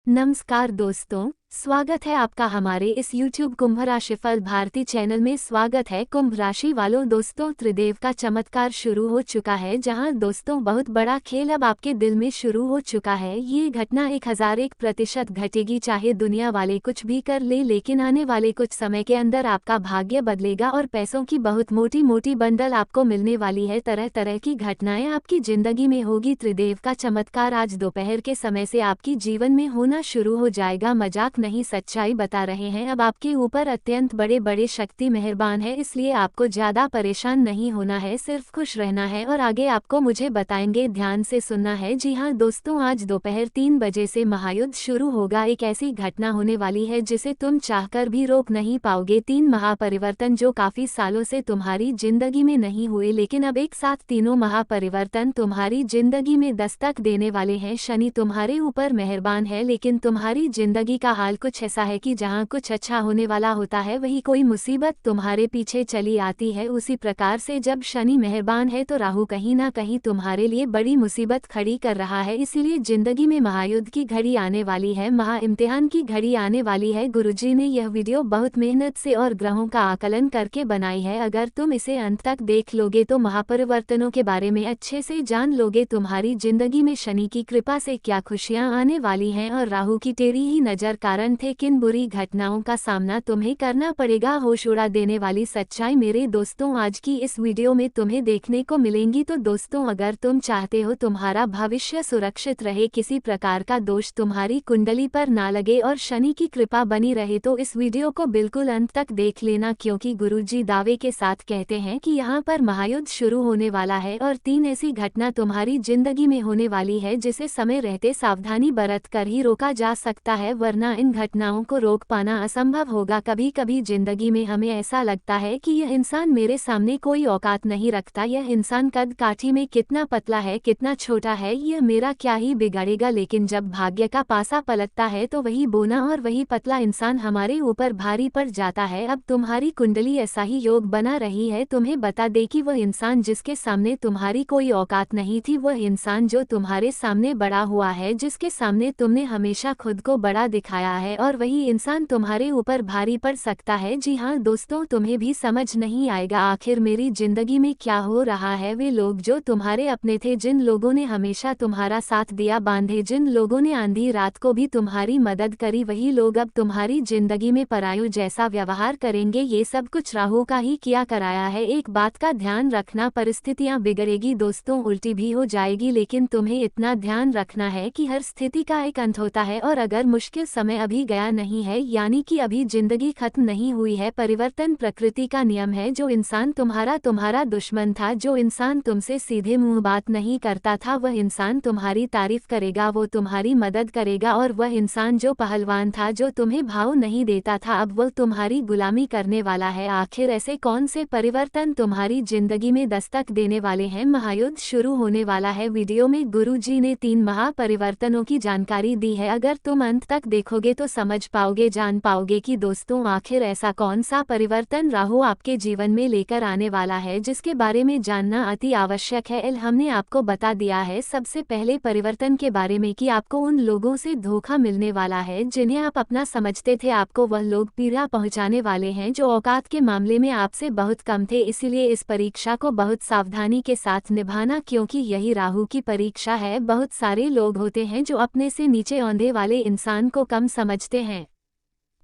नमस्कार दोस्तों, स्वागत है आपका हमारे इस YouTube कुंभ राशिफल भारती चैनल में। स्वागत है कुंभ राशि वालों। दोस्तों, त्रिदेव का चमत्कार शुरू हो चुका है, जहां दोस्तों बहुत बड़ा खेल अब आपके दिल में शुरू हो चुका है। ये घटना 1001% घटेगी, चाहे दुनिया वाले कुछ भी कर ले, लेकिन आने वाले कुछ समय के अंदर आपका भाग्य बदलेगा और पैसों की बहुत मोटी मोटी बंडल आपको मिलने वाली है। तरह तरह की घटनाएं आपकी जिंदगी में होगी। त्रिदेव का चमत्कार आज दोपहर के समय से आपकी जीवन में होना शुरू हो जाएगा। मजाक नहीं, सच्चाई बता रहे हैं। अब आपके ऊपर अत्यंत बड़े बड़े शक्ति मेहरबान है, इसलिए आपको ज्यादा परेशान नहीं होना है, सिर्फ खुश रहना है और आगे आपको मुझे बताएंगे, ध्यान से सुनना है। जी हाँ दोस्तों, आज दोपहर 3 बजे से महायुद्ध शुरू होगा। एक ऐसी घटना होने वाली है जिसे तुम चाहकर भी रोक नहीं पाओगे। 3 महापरिवर्तन जो काफी सालों से तुम्हारी जिंदगी में नहीं हुए, लेकिन अब एक साथ तीनों महापरिवर्तन तुम्हारी जिंदगी में दस्तक देने वाले हैं। शनि तुम्हारे ऊपर मेहरबान है, लेकिन तुम्हारी जिंदगी का हाल कुछ ऐसा है कि जहां कुछ अच्छा होने वाला होता है, वही कोई मुसीबत तुम्हारे पीछे चली आती है। उसी प्रकार से जब शनि मेहरबान है तो राहु कहीं ना कहीं तुम्हारे लिए बड़ी मुसीबत खड़ी कर रहा है। इसीलिए जिंदगी में महायुद्ध की घड़ी आने वाली है, महा इम्तिहान की घड़ी आने वाली है। गुरुजी ने यह वीडियो बहुत मेहनत से और ग्रहों का आकलन करके बनाई है। अगर तुम इसे अंत तक देख लोगे तो महापरिवर्तनों के बारे में अच्छे से जान लोगे। तुम्हारी जिंदगी में शनि की कृपा से क्या खुशियां आने वाली हैं और राहु की टेढ़ी ही नजर कारण थे किन बुरी घटनाओं का सामना तुम्हें करना पड़ेगा। होश उड़ा देने वाली सच्चाई मेरे दोस्तों आज की इस वीडियो में तुम्हें देखने को मिलेंगी। तो दोस्तों, अगर तुम चाहते हो तुम्हारा भविष्य सुरक्षित रहे, किसी प्रकार का दोष तुम्हारी कुंडली पर ना लगे और शनि की कृपा बनी रहे, तो इस वीडियो को बिल्कुल अंत तक देख लेना, क्योंकि गुरुजी दावे के साथ कहते हैं कि यहाँ पर महायुद्ध शुरू होने वाला है और 3 ऐसी घटना तुम्हारी जिंदगी में होने वाली है जिसे समय रहते सावधानी बरत कर ही रोका जा सकता है, वरना इन घटनाओं को रोक पाना असंभव होगा। कभी कभी जिंदगी में हमें ऐसा लगता है कि यह इंसान मेरे सामने कोई औकात नहीं रखता, यह इंसान कद काठी में कितना पतला है, कितना छोटा है, यह मेरा क्या ही बिगाड़ेगा। लेकिन जब भाग्य का पासा पलटता है तो वही बोना और वही पतला इंसान हमारे ऊपर भारी पड़ जाता है। अब तुम्हारी कुंडली ऐसा ही योग बना रही है। तुम्हें बता दे कि वह इंसान जिसके सामने तुम्हारी कोई औकात नहीं थी, वह इंसान जो तुम्हारे सामने बड़ा हुआ है, जिसके सामने तुमने हमेशा खुद को बड़ा दिखाया है, और वही इंसान तुम्हारे ऊपर भारी पड़ सकता है। जी हाँ दोस्तों, तुम्हें भी समझ नहीं आएगा आखिर मेरी जिंदगी में क्या हो रहा है। वे लोग जो तुम्हारे अपने थे, जिन लोगों ने हमेशा तुम्हारा साथ दिया बांधे, जिन लोगों ने आंधी रात को भी तुम्हारी मदद करी, वही लोग अब तुम्हारी जिंदगी में परायों जैसा व्यवहार करेंगे। ये सब कुछ राहु का ही किया कराया है। एक बात का ध्यान रखना, परिस्थितियां बिगड़ेगी दोस्तों, उल्टी भी हो जाएगी, लेकिन तुम्हें इतना ध्यान रखना है कि हर स्थिति का एक अंत होता है और अगर मुश्किल समय अभी गया नहीं है, यानी कि अभी जिंदगी खत्म नहीं हुई है। परिवर्तन प्रकृति का नियम है। जो इंसान तुम्हारा दुश्मन था, जो इंसान तुमसे सीधे मुंह बात नहीं करता था, वह इंसान तुम्हारी तारीफ करेगा, वो तुम्हारी मदद करेगा, और वह इंसान जो पहलवान था, जो तुम्हें भाव नहीं देता था, अब वह तुम्हारी गुलामी करने वाला है। आखिर ऐसे कौन से परिवर्तन तुम्हारी जिंदगी में दस्तक देने वाले हैं? महायुद्ध शुरू होने वाला है। वीडियो में गुरुजी ने 3 महापरिवर्तनों की जानकारी दी है। अगर तुम अंत तक देखोगे तो समझ पाओगे, जान पाओगे कि दोस्तों आखिर ऐसा कौन सा परिवर्तन राहु आपके जीवन में लेकर आने वाला है, जिसके बारे में जानना अति आवश्यक है। हमने आपको बता दिया है सबसे पहले परिवर्तन के बारे में कि आपको उन लोगों से धोखा मिलने वाला है जिन्हें आप अपना समझते थे। आपको वह लोग पीड़ा पहुंचाने वाले हैं जो औकात के मामले में आपसे बहुत कम थे। इसलिए इस परीक्षा को बहुत सावधानी के साथ निभाना, क्योंकि यही राहु की परीक्षा है। बहुत सारे लोग होते हैं जो अपने से नीचे औंधे वाले इंसान को कम समझते हैं।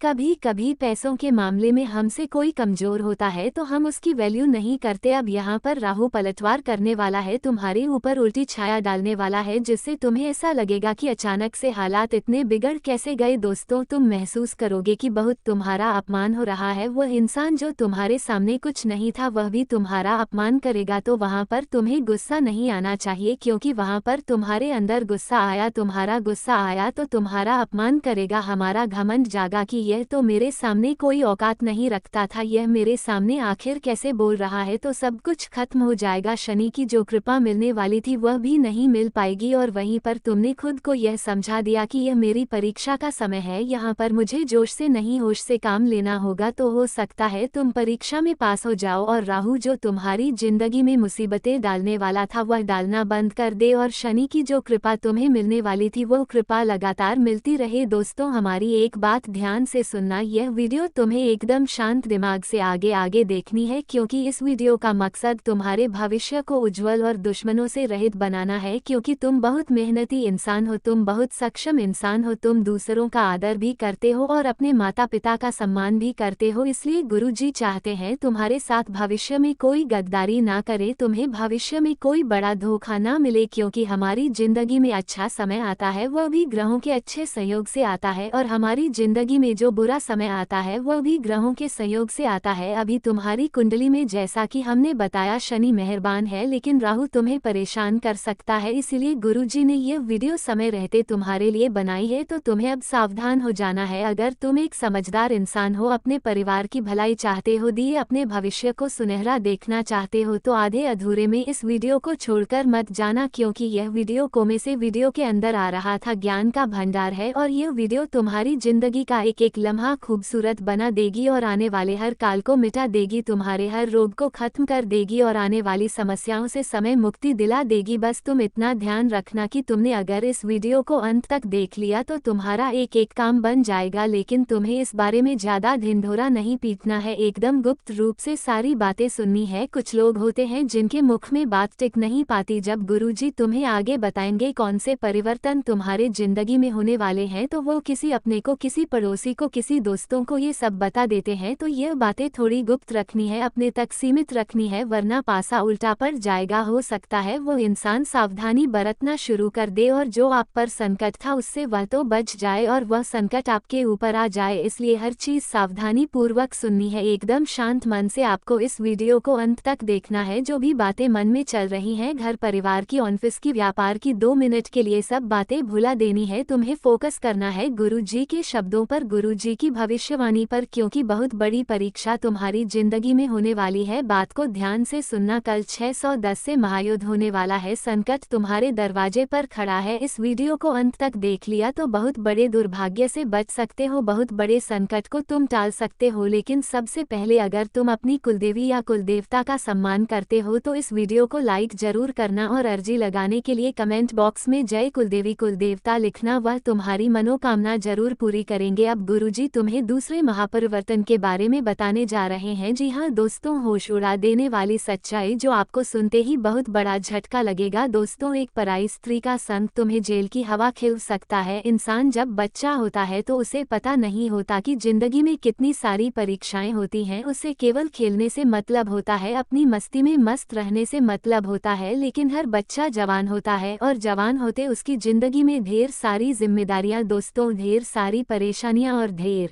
कभी कभी पैसों के मामले में हमसे कोई कमजोर होता है तो हम उसकी वैल्यू नहीं करते। अब यहाँ पर राहु पलटवार करने वाला है, तुम्हारे ऊपर उल्टी छाया डालने वाला है, जिससे तुम्हें ऐसा लगेगा कि अचानक से हालात इतने बिगड़ कैसे गए। दोस्तों, तुम महसूस करोगे कि बहुत तुम्हारा अपमान हो रहा है। वह इंसान जो तुम्हारे सामने कुछ नहीं था, वह भी तुम्हारा अपमान करेगा। तो वहाँ पर तुम्हें गुस्सा नहीं आना चाहिए, क्योंकि वहाँ पर तुम्हारे अंदर गुस्सा आया, तुम्हारा गुस्सा आया तो तुम्हारा अपमान करेगा। हमारा घमंड जागा कि यह तो मेरे सामने कोई औकात नहीं रखता था, यह मेरे सामने आखिर कैसे बोल रहा है, तो सब कुछ खत्म हो जाएगा। शनि की जो कृपा मिलने वाली थी वह भी नहीं मिल पाएगी और वहीं पर तुमने खुद को यह समझा दिया कि यह मेरी परीक्षा का समय है, यहाँ पर मुझे जोश से नहीं होश से काम लेना होगा। तो हो सकता है तुम परीक्षा में पास हो जाओ और राहु जो तुम्हारी जिंदगी में मुसीबतें डालने वाला था वह डालना बंद कर दे और शनि की जो कृपा तुम्हें मिलने वाली थी वो कृपा लगातार मिलती रहे। दोस्तों हमारी एक बात ध्यान से सुनना, यह वीडियो तुम्हें एकदम शांत दिमाग से आगे आगे देखनी है, क्योंकि इस वीडियो का मकसद तुम्हारे भविष्य को उज्जवल और दुश्मनों से रहित बनाना है, क्योंकि तुम बहुत मेहनती इंसान हो, तुम बहुत सक्षम इंसान हो, तुम दूसरों का आदर भी करते हो और अपने माता पिता का सम्मान भी करते हो। इसलिए गुरुजी चाहते हैं तुम्हारे साथ भविष्य में कोई गद्दारी ना करे, तुम्हें भविष्य में कोई बड़ा धोखा ना मिले, क्योंकि हमारी जिंदगी में अच्छा समय आता है वह भी ग्रहों के अच्छे संयोग से आता है और हमारी जिंदगी में जो बुरा समय आता है वह भी ग्रहों के संयोग से आता है। अभी तुम्हारी कुंडली में जैसा कि हमने बताया शनि मेहरबान है, लेकिन राहु तुम्हें परेशान कर सकता है, इसीलिए गुरुजी ने यह वीडियो समय रहते तुम्हारे लिए बनाई है। तो तुम्हें अब सावधान हो जाना है। अगर तुम एक समझदार इंसान हो, अपने परिवार की भलाई चाहते हो, दिए अपने भविष्य को सुनहरा देखना चाहते हो, तो आधे अधूरे में इस वीडियो को छोड़कर मत जाना, क्योंकि यह वीडियो कोमे से वीडियो के अंदर आ रहा था, ज्ञान का भंडार है और यह वीडियो तुम्हारी जिंदगी का एक एक लम्हा खूबसूरत बना देगी और आने वाले हर काल को मिटा देगी, तुम्हारे हर रोग को खत्म कर देगी और आने वाली समस्याओं से समय मुक्ति दिला देगी। बस तुम इतना ध्यान रखना कि तुमने अगर इस वीडियो को अंत तक देख लिया तो तुम्हारा एक एक काम बन जाएगा, लेकिन तुम्हें इस बारे में ज्यादा ढिंढोरा नहीं पीटना है, एकदम गुप्त रूप से सारी बातें सुननी है। कुछ लोग होते हैं जिनके मुख में बात टिक नहीं पाती, जब गुरुजी तुम्हें आगे बताएंगे कौन से परिवर्तन तुम्हारे जिंदगी में होने वाले हैं, तो वो किसी अपने को, किसी पड़ोसी को, किसी दोस्तों को ये सब बता देते हैं। तो यह बातें थोड़ी गुप्त रखनी है, अपने तक सीमित रखनी है, वरना पासा उल्टा पड़ जाएगा। हो सकता है वो इंसान सावधानी बरतना शुरू कर दे और जो आप पर संकट था उससे वह तो बच जाए और वह संकट आपके ऊपर आ जाए, इसलिए हर चीज सावधानी पूर्वक सुननी है। एकदम शांत मन से आपको इस वीडियो को अंत तक देखना है। जो भी बातें मन में चल रही हैं, घर परिवार की, ऑफिस की, व्यापार की, 2 मिनट के लिए सब बातें भुला देनी है। तुम्हें फोकस करना है गुरुजी के शब्दों पर, गुरुजी की भविष्यवाणी पर, क्योंकि बहुत बड़ी परीक्षा तुम्हारी जिंदगी में होने वाली है। बात को ध्यान से सुनना, कल 610 से महायुद्ध होने वाला है, संकट तुम्हारे दरवाजे पर खड़ा है। इस वीडियो को अंत तक देख लिया तो बहुत बड़े दुर्भाग्य से बच सकते हो, बहुत बड़े संकट को तुम टाल सकते हो। लेकिन सबसे पहले अगर तुम अपनी कुलदेवी या कुलदेवता का सम्मान करते हो तो इस वीडियो को लाइक जरूर करना और अर्जी लगाने के लिए कमेंट बॉक्स में जय कुलदेवी कुलदेवता लिखना, वह तुम्हारी मनोकामना जरूर पूरी करेंगे। अब गुरुजी तुम्हें दूसरे महापरिवर्तन के बारे में बताने जा रहे हैं। जी हाँ दोस्तों, होश उड़ा देने वाली सच्चाई जो आपको सुनते ही बहुत बड़ा झटका लगेगा। दोस्तों, एक पराई स्त्री का संग तुम्हें जेल की हवा खिल सकता है। इंसान जब बच्चा होता है तो उसे पता नहीं होता कि जिंदगी में कितनी सारी परीक्षाएं होती हैं, उसे केवल खेलने से मतलब होता है, अपनी मस्ती में मस्त रहने से मतलब होता है। लेकिन हर बच्चा जवान होता है और जवान होते उसकी जिंदगी में ढेर सारी जिम्मेदारियां, दोस्तों ढेर सारी परेशानियां और ढेर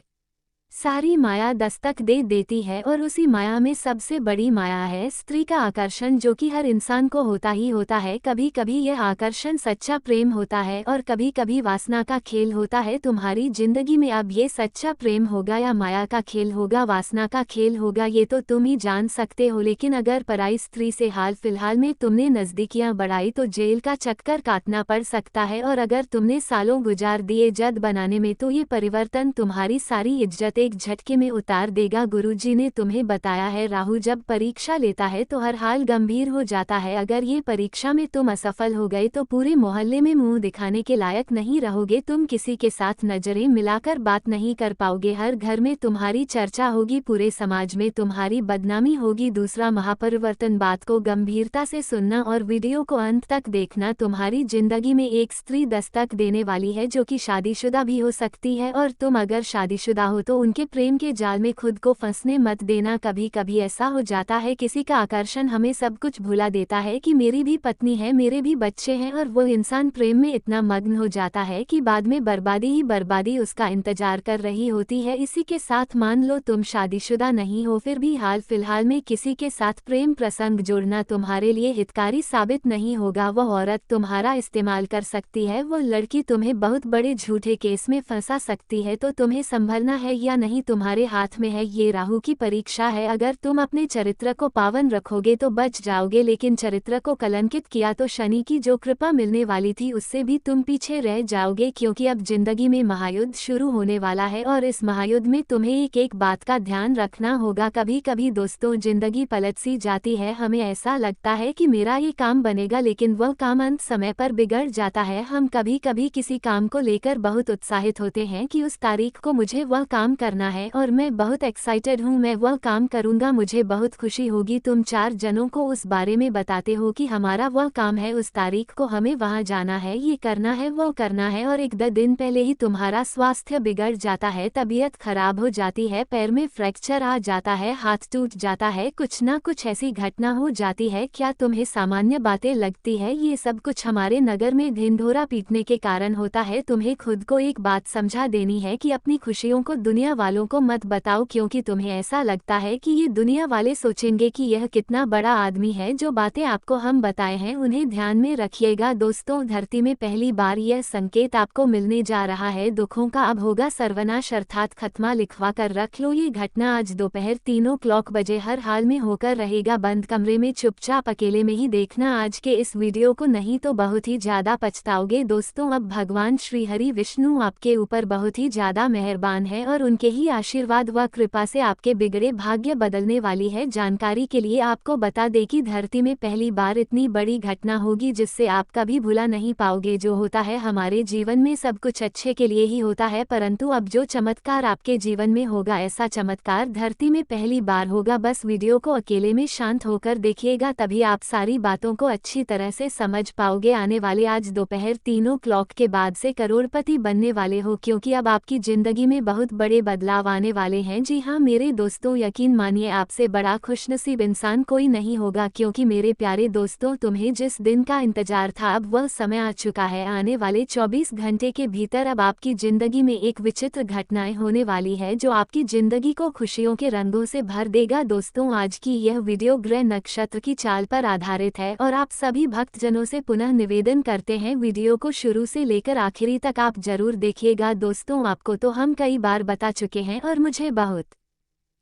सारी माया दस्तक दे देती है, और उसी माया में सबसे बड़ी माया है स्त्री का आकर्षण, जो कि हर इंसान को होता ही होता है। कभी कभी यह आकर्षण सच्चा प्रेम होता है और कभी कभी वासना का खेल होता है तुम्हारी जिंदगी में। अब ये सच्चा प्रेम होगा या माया का खेल होगा, वासना का खेल होगा, ये तो तुम ही जान सकते हो। लेकिन अगर पराई स्त्री से हाल फिलहाल में तुमने नजदीकियां बढ़ाई तो जेल का चक्कर काटना पड़ सकता है, और अगर तुमने सालों गुजार दिए जद बनाने में तो ये परिवर्तन तुम्हारी सारी इज्जत एक झटके में उतार देगा। गुरुजी ने तुम्हें बताया है, राहु जब परीक्षा लेता है तो हर हाल गंभीर हो जाता है। अगर ये परीक्षा में तुम असफल हो गए तो पूरे मोहल्ले में मुंह दिखाने के लायक नहीं रहोगे, तुम किसी के साथ नजरें मिलाकर बात नहीं कर पाओगे, हर घर में तुम्हारी चर्चा होगी, पूरे समाज में तुम्हारी बदनामी होगी। दूसरा महापरिवर्तन, बात को गंभीरता से सुनना और वीडियो को अंत तक देखना। तुम्हारी जिंदगी में एक स्त्री दस्तक देने वाली है जो कि शादीशुदा भी हो सकती है, और तुम अगर शादीशुदा हो तो उनके प्रेम के जाल में खुद को फंसने मत देना। कभी कभी ऐसा हो जाता है किसी का आकर्षण हमें सब कुछ भुला देता है कि मेरी भी पत्नी है, मेरे भी बच्चे हैं, और वो इंसान प्रेम में इतना मग्न हो जाता है कि बाद में बर्बादी ही बर्बादी उसका इंतजार कर रही होती है। इसी के साथ मान लो तुम शादीशुदा नहीं हो, फिर भी हाल फिलहाल में किसी के साथ प्रेम प्रसंग जोड़ना तुम्हारे लिए हितकारी साबित नहीं होगा। वो औरत तुम्हारा इस्तेमाल कर सकती है, वो लड़की तुम्हें बहुत बड़े झूठे केस में फंसा सकती है। तो तुम्हें संभलना है या नहीं तुम्हारे हाथ में है। ये राहु की परीक्षा है। अगर तुम अपने चरित्र को पावन रखोगे तो बच जाओगे, लेकिन चरित्र को कलंकित किया तो शनि की जो कृपा मिलने वाली थी उससे भी तुम पीछे रह जाओगे, क्योंकि अब जिंदगी में महायुद्ध शुरू होने वाला है और इस महायुद्ध में तुम्हें एक एक बात का ध्यान रखना होगा। कभी कभी दोस्तों जिंदगी पलट सी जाती है, हमें ऐसा लगता है कि मेरा ये काम बनेगा, लेकिन वह काम अंत समय पर बिगड़ जाता है। हम कभी कभी किसी काम को लेकर बहुत उत्साहित होते हैं कि उस तारीख को मुझे वह काम करना है और मैं बहुत एक्साइटेड हूँ, मैं वह काम करूँगा, मुझे बहुत खुशी होगी। तुम 4 जनों को उस बारे में बताते हो कि हमारा वह काम है, उस तारीख को हमें वहाँ जाना है, ये करना है, वो करना है, और 1-2 दिन पहले ही तुम्हारा स्वास्थ्य बिगड़ जाता है, तबीयत खराब हो जाती है, पैर में फ्रैक्चर आ जाता है, हाथ टूट जाता है, कुछ ना कुछ ऐसी घटना हो जाती है। क्या तुम्हें सामान्य बातें लगती है? ये सब कुछ हमारे नगर में ढिंढोरा पीटने के कारण होता है। तुम्हें खुद को एक बात समझा देनी है कि अपनी खुशियों को दुनिया वालों को मत बताओ, क्योंकि तुम्हें ऐसा लगता है कि ये दुनिया वाले सोचेंगे कि यह कितना बड़ा आदमी है। जो बातें आपको हम बताए हैं उन्हें ध्यान में रखिएगा। दोस्तों धरती में पहली बार यह संकेत आपको मिलने जा रहा है, दुखों का अब होगा सर्वनाश, अर्थात खत्मा। लिखवा कर रख लो, ये घटना आज दोपहर 3 बजे हर हाल में होकर रहेगा। बंद कमरे में चुपचाप अकेले में ही देखना आज के इस वीडियो को, नहीं तो बहुत ही ज्यादा पछताओगे। दोस्तों अब भगवान श्री हरि विष्णु आपके ऊपर बहुत ही ज्यादा मेहरबान है और उनके ही आशीर्वाद व कृपा से आपके बिगड़े भाग्य बदलने वाली है। जानकारी के लिए आपको बता दें कि धरती में पहली बार इतनी बड़ी घटना होगी जिससे आप कभी भुला नहीं पाओगे। जो होता है हमारे जीवन में सब कुछ अच्छे के लिए ही होता है, परंतु अब जो चमत्कार आपके जीवन में होगा, ऐसा चमत्कार धरती में पहली बार होगा। बस वीडियो को अकेले में शांत होकर देखिएगा, तभी आप सारी बातों को अच्छी तरह से समझ पाओगे। आने वाले आज दोपहर 3 के बाद से करोड़पति बनने वाले हो, क्योंकि अब आपकी जिंदगी में बहुत बड़े बदलाव आने वाले हैं। जी हाँ मेरे दोस्तों, यकीन मानिए आपसे बड़ा खुशनसीब इंसान कोई नहीं होगा, क्योंकि मेरे प्यारे दोस्तों तुम्हें जिस दिन का इंतजार था अब वह समय आ चुका है। आने वाले 24 घंटे के भीतर अब आपकी जिंदगी में एक विचित्र घटनाएं होने वाली है जो आपकी जिंदगी को खुशियों के रंगों से भर देगा। दोस्तों आज की यह वीडियो ग्रह नक्षत्र की चाल पर आधारित है और आप सभी भक्तजनों से पुनः निवेदन करते हैं वीडियो को शुरू से लेकर आखिरी तक आप जरूर देखिएगा। दोस्तों आपको तो हम कई बार बता चुके हैं और मुझे बहुत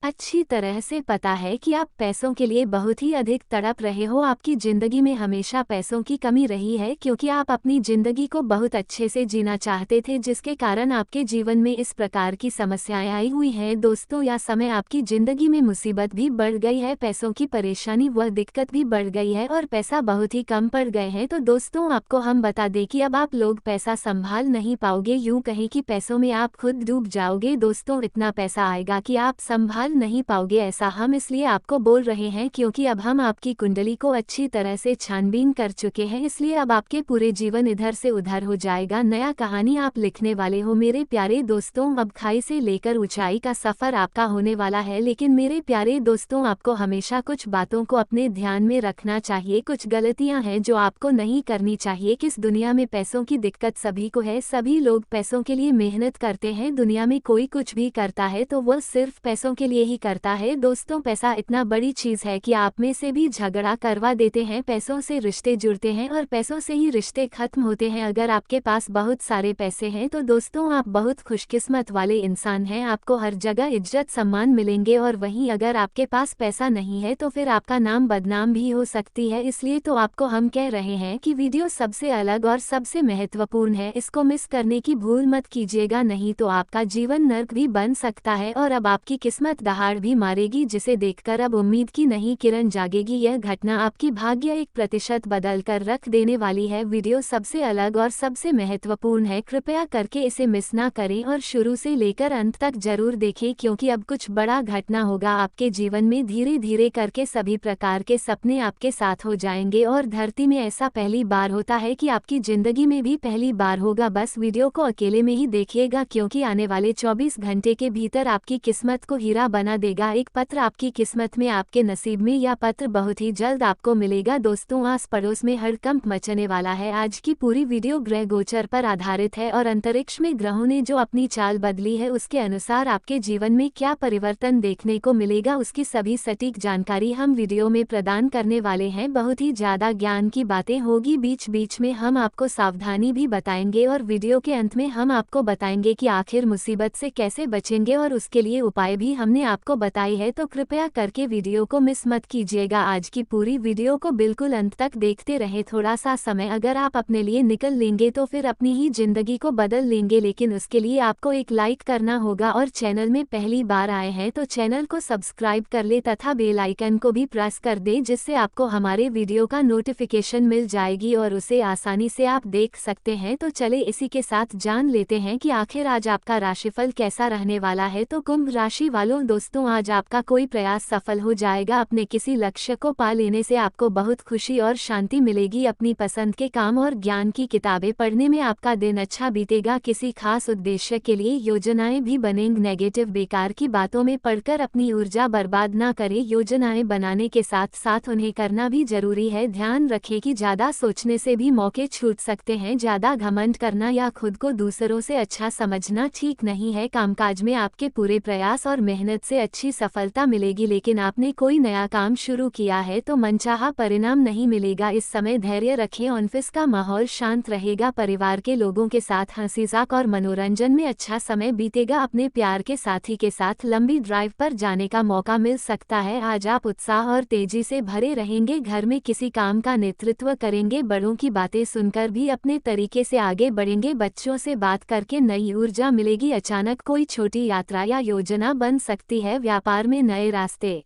अच्छी तरह से पता है कि आप पैसों के लिए बहुत ही अधिक तड़प रहे हो। आपकी जिंदगी में हमेशा पैसों की कमी रही है, क्योंकि आप अपनी जिंदगी को बहुत अच्छे से जीना चाहते थे, जिसके कारण आपके जीवन में इस प्रकार की समस्याएं आई हुई हैं। दोस्तों यह समय आपकी जिंदगी में मुसीबत भी बढ़ गई है, पैसों की परेशानी व दिक्कत भी बढ़ गई है और पैसा बहुत ही कम पड़ गए हैं। तो दोस्तों आपको हम बता दें कि अब आप लोग पैसा संभाल नहीं पाओगे, यूं कहें कि पैसों में आप खुद डूब जाओगे। दोस्तों इतना पैसा आएगा कि आप संभाल नहीं पाओगे। ऐसा हम इसलिए आपको बोल रहे हैं क्योंकि अब हम आपकी कुंडली को अच्छी तरह से छानबीन कर चुके हैं, इसलिए अब आपके पूरे जीवन इधर से उधर हो जाएगा। नया कहानी आप लिखने वाले हो मेरे प्यारे दोस्तों। अब खाई से लेकर ऊंचाई का सफर आपका होने वाला है, लेकिन मेरे प्यारे दोस्तों आपको हमेशा कुछ बातों को अपने ध्यान में रखना चाहिए। कुछ गलतियां हैं जो आपको नहीं करनी चाहिए। किस दुनिया में पैसों की दिक्कत सभी को है, सभी लोग पैसों के लिए मेहनत करते हैं। दुनिया में कोई कुछ भी करता है तो वह सिर्फ पैसों के लिए ही करता है। दोस्तों पैसा इतना बड़ी चीज है कि आप में से भी झगड़ा करवा देते हैं, पैसों से रिश्ते जुड़ते हैं और पैसों से ही रिश्ते खत्म होते हैं। अगर आपके पास बहुत सारे पैसे हैं तो दोस्तों आप बहुत खुशकिस्मत वाले इंसान हैं, आपको हर जगह इज्जत सम्मान मिलेंगे। और वहीं अगर आपके पास पैसा नहीं है तो फिर आपका नाम बदनाम भी हो सकती है। इसलिए तो आपको हम कह रहे हैं कि वीडियो सबसे अलग और सबसे महत्वपूर्ण है, इसको मिस करने की भूल मत कीजिएगा, नहीं तो आपका जीवन नर्क भी बन सकता है और अब आपकी किस्मत दहाड़ भी मारेगी, जिसे देखकर अब उम्मीद की नई किरण जागेगी। यह घटना आपकी भाग्य 1% बदल कर रख देने वाली है। वीडियो सबसे अलग और सबसे महत्वपूर्ण है, कृपया करके इसे मिस ना करें और शुरू से लेकर अंत तक जरूर देखें, क्योंकि अब कुछ बड़ा घटना होगा आपके जीवन में। धीरे धीरे करके सभी प्रकार के सपने आपके साथ हो जाएंगे और धरती में ऐसा पहली बार होता है कि आपकी जिंदगी में भी पहली बार होगा। बस वीडियो को अकेले में ही देखिएगा, क्योंकि आने वाले 24 घंटे के भीतर आपकी किस्मत को हीरा बना देगा। एक पत्र आपकी किस्मत में, आपके नसीब में, यह पत्र बहुत ही जल्द आपको मिलेगा। दोस्तों, आस पड़ोस में हड़कंप मचने वाला है। आज की पूरी वीडियो ग्रह गोचर पर आधारित है और अंतरिक्ष में ग्रहों ने जो अपनी चाल बदली है उसके अनुसार आपके जीवन में क्या परिवर्तन देखने को मिलेगा, उसकी सभी सटीक जानकारी हम वीडियो में प्रदान करने वाले हैं। बहुत ही ज्यादा ज्ञान की बातें होगी, बीच बीच में हम आपको सावधानी भी बताएंगे और वीडियो के अंत में हम आपको बताएंगे कि आखिर मुसीबत से कैसे बचेंगे और उसके लिए उपाय भी हमने आपको बताई है। तो कृपया करके वीडियो को मिस मत कीजिएगा। आज की पूरी वीडियो को बिल्कुल अंत तक देखते रहे। थोड़ा सा समय अगर आप अपने लिए निकल लेंगे तो फिर अपनी ही जिंदगी को बदल लेंगे, लेकिन उसके लिए आपको एक लाइक करना होगा और चैनल में पहली बार आए हैं तो चैनल को सब्सक्राइब कर ले तथा बेल आइकन को भी प्रेस कर दे, जिससे आपको हमारे वीडियो का नोटिफिकेशन मिल जाएगी और उसे आसानी से आप देख सकते हैं। तो चले इसी के साथ जान लेते हैं कि आखिर आज आपका राशिफल कैसा रहने वाला है। तो कुंभ राशि वालों दोस्तों, आज आपका कोई प्रयास सफल हो जाएगा। अपने किसी लक्ष्य को पा लेने से आपको बहुत खुशी और शांति मिलेगी। अपनी पसंद के काम और ज्ञान की किताबें पढ़ने में आपका दिन अच्छा बीतेगा। किसी खास उद्देश्य के लिए योजनाएं भी बनेंगी। नेगेटिव बेकार की बातों में पड़कर अपनी ऊर्जा बर्बाद ना करें। योजनाएं बनाने के साथ साथ उन्हें करना भी जरूरी है। ध्यान रखें कि ज्यादा सोचने से भी मौके छूट सकते हैं। ज्यादा घमंड करना या खुद को दूसरों से अच्छा समझना ठीक नहीं है। कामकाज में आपके पूरे प्रयास और मेहनत से अच्छी सफलता मिलेगी, लेकिन आपने कोई नया काम शुरू किया है तो मनचाहा परिणाम नहीं मिलेगा। इस समय धैर्य रखें। ऑफिस का माहौल शांत रहेगा। परिवार के लोगों के साथ हंसी मजाक और मनोरंजन में अच्छा समय बीतेगा। अपने प्यार के साथी के साथ लंबी ड्राइव पर जाने का मौका मिल सकता है। आज आप उत्साह और तेजी से भरे रहेंगे। घर में किसी काम का नेतृत्व करेंगे। बड़ों की बातें सुनकर भी अपने तरीके से आगे बढ़ेंगे। बच्चों से बात करके नई ऊर्जा मिलेगी। अचानक कोई छोटी यात्रा या योजना बन सकती है। व्यापार में नए रास्ते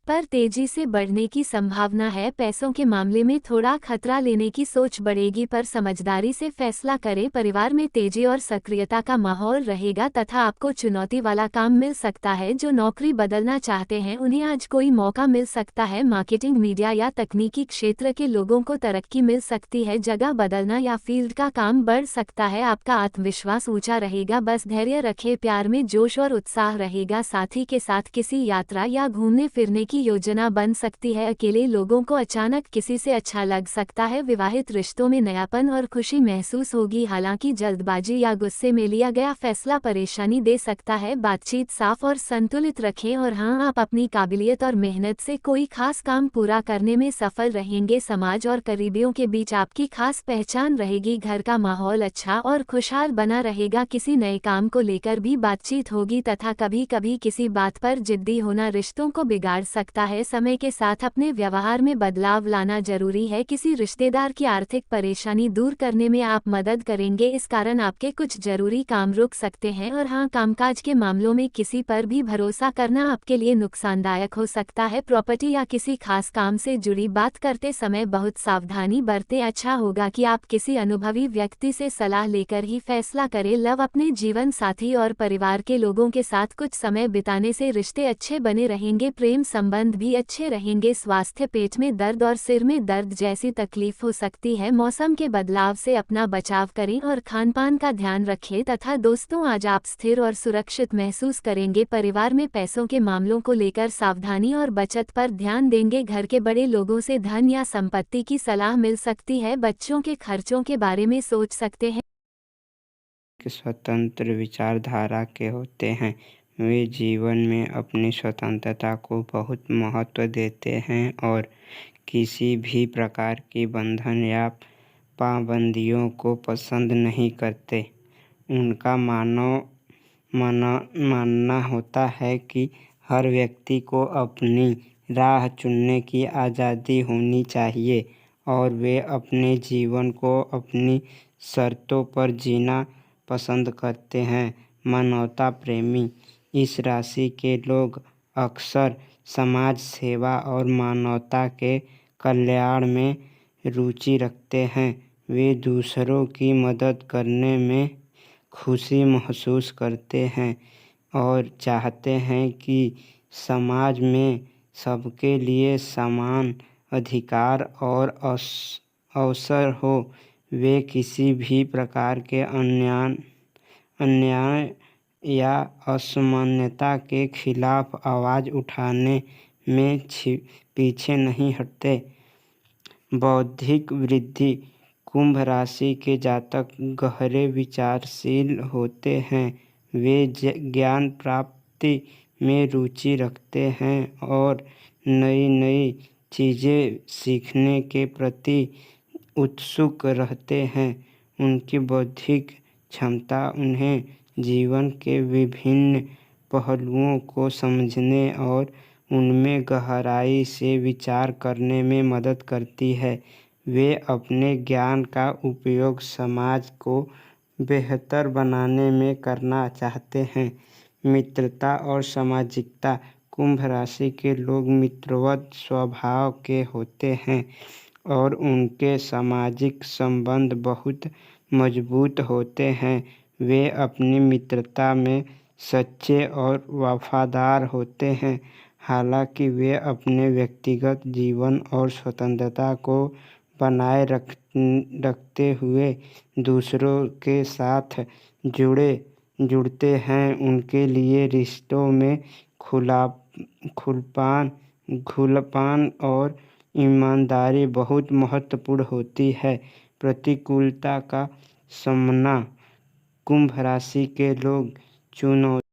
पर तेजी से बढ़ने की संभावना है। पैसों के मामले में थोड़ा खतरा लेने की सोच बढ़ेगी, पर समझदारी से फैसला करें। परिवार में तेजी और सक्रियता का माहौल रहेगा तथा आपको चुनौती वाला काम मिल सकता है। जो नौकरी बदलना चाहते हैं उन्हें आज कोई मौका मिल सकता है। मार्केटिंग, मीडिया या तकनीकी क्षेत्र के लोगों को तरक्की मिल सकती है। जगह बदलना या फील्ड का काम बढ़ सकता है। आपका आत्मविश्वास ऊंचा रहेगा, बस धैर्य रखें। प्यार में जोश और उत्साह रहेगा। साथी के साथ किसी यात्रा या घूमने फिरने की योजना बन सकती है। अकेले लोगों को अचानक किसी से अच्छा लग सकता है। विवाहित रिश्तों में नयापन और खुशी महसूस होगी। हालांकि जल्दबाजी या गुस्से में लिया गया फैसला परेशानी दे सकता है। बातचीत साफ और संतुलित रखें और हाँ, आप अपनी काबिलियत और मेहनत से कोई खास काम पूरा करने में सफल रहेंगे। समाज और करीबियों के बीच आपकी खास पहचान रहेगी। घर का माहौल अच्छा और खुशहाल बना रहेगा। किसी नए काम को लेकर भी बातचीत होगी तथा कभी कभी किसी बात पर जिद्दी होना रिश्तों को बिगाड़ सकता है। समय के साथ अपने व्यवहार में बदलाव लाना जरूरी है। किसी रिश्तेदार की आर्थिक परेशानी दूर करने में आप मदद करेंगे। इस कारण आपके कुछ जरूरी काम रुक सकते हैं। और हाँ, कामकाज के मामलों में किसी पर भी भरोसा करना आपके लिए नुकसानदायक हो सकता है। प्रॉपर्टी या किसी खास काम से जुड़ी बात करते समय बहुत सावधानी बरतें। अच्छा होगा कि आप किसी अनुभवी व्यक्ति से सलाह लेकर ही फैसला करें। लव, अपने जीवन साथी और परिवार के लोगों के साथ कुछ समय बिताने से रिश्ते अच्छे बने रहेंगे। प्रेम संबंध भी अच्छे रहेंगे। स्वास्थ्य, पेट में दर्द और सिर में दर्द जैसी तकलीफ हो सकती है। मौसम के बदलाव से अपना बचाव करें और खान पान का ध्यान रखें। तथा दोस्तों, आज आप स्थिर और सुरक्षित महसूस करेंगे। परिवार में पैसों के मामलों को लेकर सावधानी और बचत पर ध्यान देंगे। घर के बड़े लोगों से धन या संपत्ति की सलाह मिल सकती है। बच्चों के खर्चों के बारे में सोच सकते हैं। स्वतंत्र विचारधारा के होते हैं। वे जीवन में अपनी स्वतंत्रता को बहुत महत्व देते हैं और किसी भी प्रकार की बंधन या पाबंदियों को पसंद नहीं करते। उनका मानना होता है कि हर व्यक्ति को अपनी राह चुनने की आज़ादी होनी चाहिए और वे अपने जीवन को अपनी शर्तों पर जीना पसंद करते हैं। मानवता प्रेमी, इस राशि के लोग अक्सर समाज सेवा और मानवता के कल्याण में रुचि रखते हैं। वे दूसरों की मदद करने में खुशी महसूस करते हैं और चाहते हैं कि समाज में सबके लिए समान अधिकार और अवसर हो। वे किसी भी प्रकार के अन्याय या असमानता के खिलाफ आवाज़ उठाने में पीछे नहीं हटते। बौद्धिक वृद्धि। कुंभ राशि के जातक गहरे विचारशील होते हैं। वे ज्ञान प्राप्ति में रुचि रखते हैं और नई नई चीज़ें सीखने के प्रति उत्सुक रहते हैं। उनकी बौद्धिक क्षमता उन्हें जीवन के विभिन्न पहलुओं को समझने और उनमें गहराई से विचार करने में मदद करती है। वे अपने ज्ञान का उपयोग समाज को बेहतर बनाने में करना चाहते हैं। मित्रता और सामाजिकता। कुंभ राशि के लोग मित्रवत स्वभाव के होते हैं और उनके सामाजिक संबंध बहुत मजबूत होते हैं। वे अपनी मित्रता में सच्चे और वफादार होते हैं। हालांकि वे अपने व्यक्तिगत जीवन और स्वतंत्रता को बनाए रखते हुए दूसरों के साथ जुड़ते हैं। उनके लिए रिश्तों में खुलापन और ईमानदारी बहुत महत्वपूर्ण होती है। प्रतिकूलता का सामना। कुंभ राशि के लोग चुनौती